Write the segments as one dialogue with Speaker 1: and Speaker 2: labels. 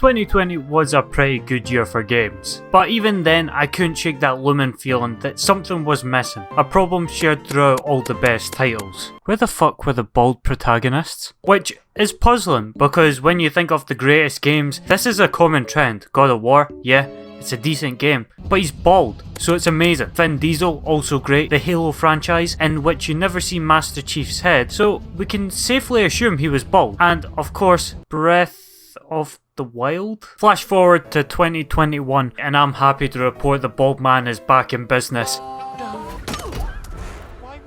Speaker 1: 2020 was a pretty good year for games, but even then I couldn't shake that looming feeling that something was missing, a problem shared throughout all the best titles. Where the fuck were the bald protagonists? Which is puzzling, because when you think of the greatest games, this is a common trend. God of War, yeah, it's a decent game, but he's bald, so it's amazing. Vin Diesel, also great. The Halo franchise, in which you never see Master Chief's head, so we can safely assume he was bald. And of course, Breath of the Wild? Flash forward to 2021, and I'm happy to report the bald man is back in business.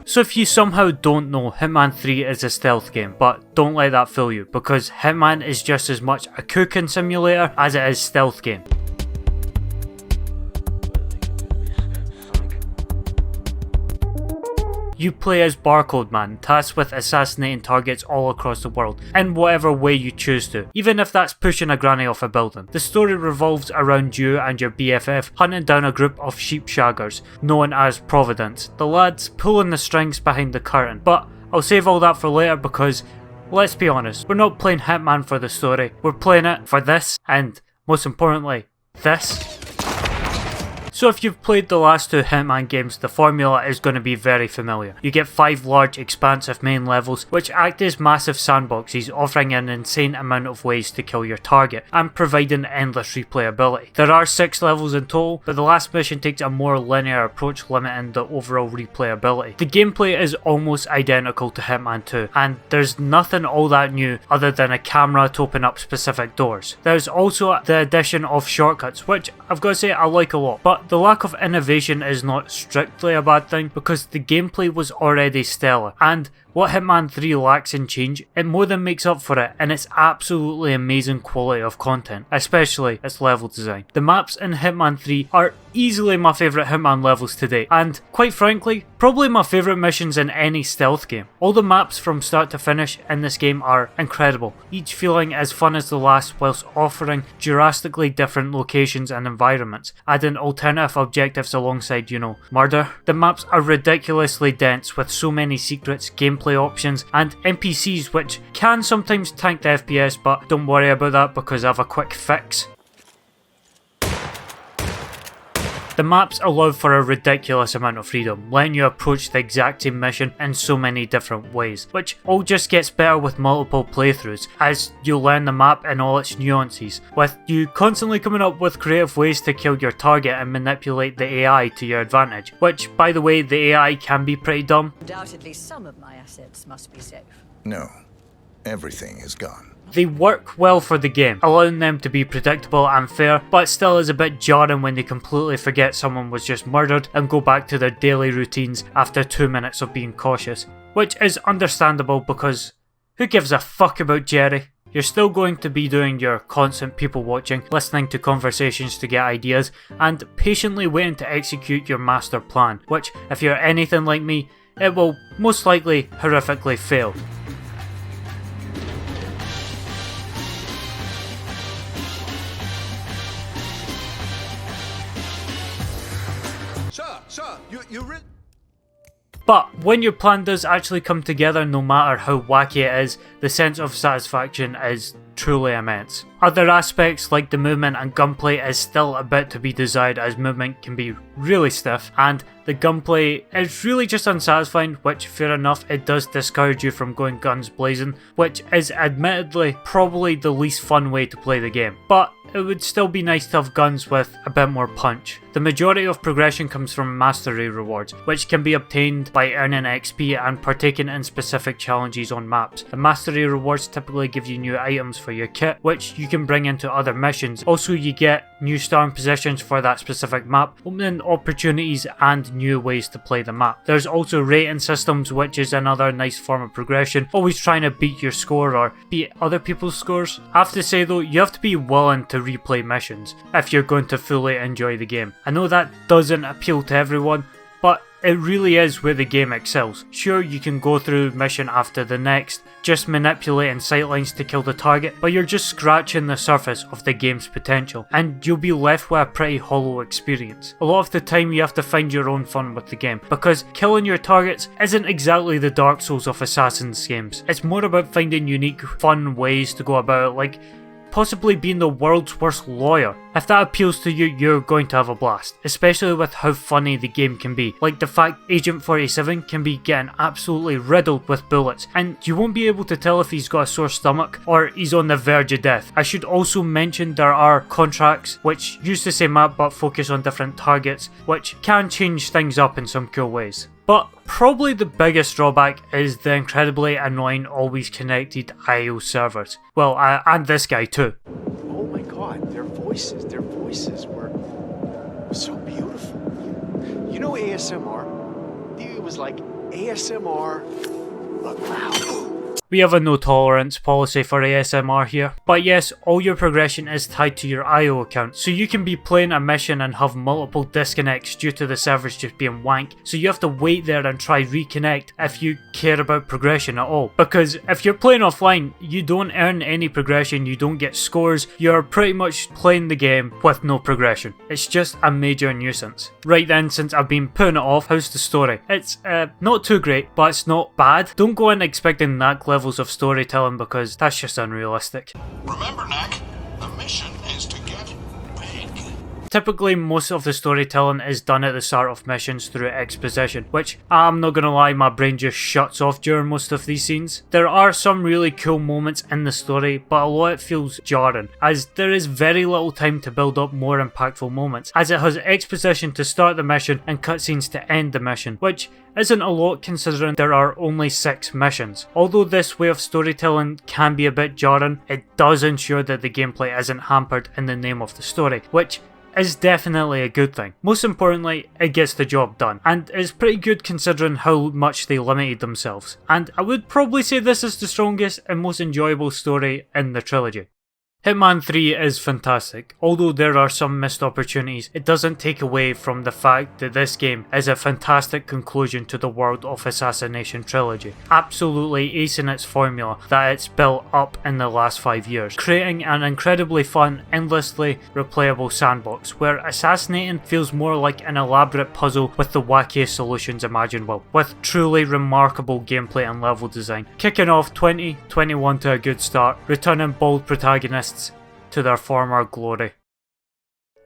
Speaker 1: So if you somehow don't know, Hitman 3 is a stealth game, but don't let that fool you, because Hitman is just as much a cooking simulator as it is stealth game. You play as Barcode Man, tasked with assassinating targets all across the world, in whatever way you choose to, even if that's pushing a granny off a building. The story revolves around you and your BFF hunting down a group of sheep shaggers, known as Providence, the lads pulling the strings behind the curtain. But I'll save all that for later because, let's be honest, we're not playing Hitman for the story, we're playing it for this, and most importantly, this. So if you've played the last two Hitman games, the formula is going to be very familiar. You get 5 large expansive main levels which act as massive sandboxes, offering an insane amount of ways to kill your target and providing endless replayability. There are 6 levels in total, but the last mission takes a more linear approach, limiting the overall replayability. The gameplay is almost identical to Hitman 2, and there's nothing all that new other than a camera to open up specific doors. There's also the addition of shortcuts, which I've got to say I like a lot, but the lack of innovation is not strictly a bad thing because the gameplay was already stellar, and what Hitman 3 lacks in change, it more than makes up for it in its absolutely amazing quality of content, especially its level design. The maps in Hitman 3 are easily my favourite Hitman levels to date, and quite frankly, probably my favourite missions in any stealth game. All the maps from start to finish in this game are incredible, each feeling as fun as the last whilst offering drastically different locations and environments, adding alternative objectives alongside, murder. The maps are ridiculously dense with so many secrets, gameplay options, and NPCs which can sometimes tank the FPS, but don't worry about that because I have a quick fix. The maps allow for a ridiculous amount of freedom, letting you approach the exact same mission in so many different ways, which all just gets better with multiple playthroughs as you learn the map in all its nuances, with you constantly coming up with creative ways to kill your target and manipulate the AI to your advantage, which, by the way, the AI can be pretty dumb.
Speaker 2: Undoubtedly some of my assets must be safe.
Speaker 3: No, everything is gone.
Speaker 1: They work well for the game, allowing them to be predictable and fair, but still is a bit jarring when they completely forget someone was just murdered and go back to their daily routines after 2 minutes of being cautious. Which is understandable because who gives a fuck about Jerry? You're still going to be doing your constant people watching, listening to conversations to get ideas, and patiently waiting to execute your master plan, which, if you're anything like me, it will most likely horrifically fail.
Speaker 3: Sir, you really...
Speaker 1: But when your plan does actually come together, no matter how wacky it is, the sense of satisfaction is truly immense. Other aspects like the movement and gunplay is still a bit to be desired, as movement can be really stiff and the gunplay is really just unsatisfying, which fair enough, it does discourage you from going guns blazing, which is admittedly probably the least fun way to play the game, but it would still be nice to have guns with a bit more punch. The majority of progression comes from mastery rewards, which can be obtained by earning XP and partaking in specific challenges on maps. The mastery rewards typically give you new items for your kit, which you can bring into other missions. Also, you get new starting positions for that specific map, opening opportunities and new ways to play the map. There's also rating systems, which is another nice form of progression, always trying to beat your score or beat other people's scores. I have to say though, you have to be willing to replay missions if you're going to fully enjoy the game. I know that doesn't appeal to everyone, but it really is where the game excels. Sure, you can go through mission after the next, just manipulating sightlines to kill the target, but you're just scratching the surface of the game's potential, and you'll be left with a pretty hollow experience. A lot of the time you have to find your own fun with the game, because killing your targets isn't exactly the Dark Souls of Assassin's games. It's more about finding unique, fun ways to go about it, like possibly being the world's worst lawyer. If that appeals to you, you're going to have a blast, especially with how funny the game can be. Like the fact Agent 47 can be getting absolutely riddled with bullets, and you won't be able to tell if he's got a sore stomach or he's on the verge of death. I should also mention there are contracts which use the same map but focus on different targets, which can change things up in some cool ways. But probably the biggest drawback is the incredibly annoying always connected IO servers. Well, and this guy too.
Speaker 4: Oh my god, their voices were so beautiful. You know ASMR? It was like ASMR, but loud.
Speaker 1: We have a no tolerance policy for ASMR here. But yes, all your progression is tied to your IO account, so you can be playing a mission and have multiple disconnects due to the servers just being wank, so you have to wait there and try reconnect if you care about progression at all. Because if you're playing offline, you don't earn any progression, you don't get scores, you're pretty much playing the game with no progression. It's just a major nuisance. Right then, since I've been putting it off, how's the story? It's not too great, but it's not bad. Don't go in expecting that levels of storytelling because that's just unrealistic.
Speaker 5: Remember, Knack, the mission is to get big.
Speaker 1: Typically, most of the storytelling is done at the start of missions through exposition, which I'm not gonna lie, my brain just shuts off during most of these scenes. There are some really cool moments in the story, but a lot of it feels jarring, as there is very little time to build up more impactful moments, as it has exposition to start the mission and cutscenes to end the mission, which isn't a lot considering there are only 6 missions. Although this way of storytelling can be a bit jarring, it does ensure that the gameplay isn't hampered in the name of the story, which is definitely a good thing. Most importantly, it gets the job done, and it's pretty good considering how much they limited themselves. And I would probably say this is the strongest and most enjoyable story in the trilogy. Hitman 3 is fantastic. Although there are some missed opportunities, it doesn't take away from the fact that this game is a fantastic conclusion to the World of Assassination trilogy, absolutely acing its formula that it's built up in the last 5 years, creating an incredibly fun, endlessly replayable sandbox where assassinating feels more like an elaborate puzzle with the wackiest solutions imaginable, with truly remarkable gameplay and level design, kicking off 2021 to a good start, returning bold protagonists to their former glory.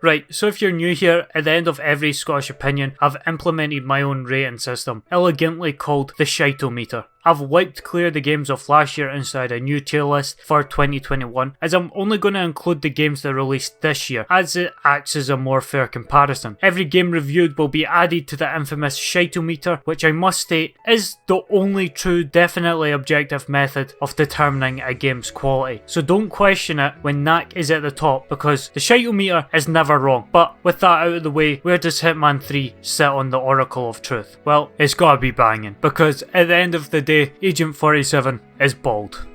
Speaker 1: Right, so if you're new here, at the end of every Scottish opinion, I've implemented my own rating system, elegantly called the Shitometer. I've wiped clear the games of last year inside a new tier list for 2021, as I'm only going to include the games that released this year, as it acts as a more fair comparison. Every game reviewed will be added to the infamous Shitometer, which I must state is the only true, definitely objective method of determining a game's quality. So don't question it when Knack is at the top, because the Shitometer is never wrong. But with that out of the way, where does Hitman 3 sit on the Oracle of Truth? Well, it's gotta be banging, because at the end of the day, Agent 47 is bald.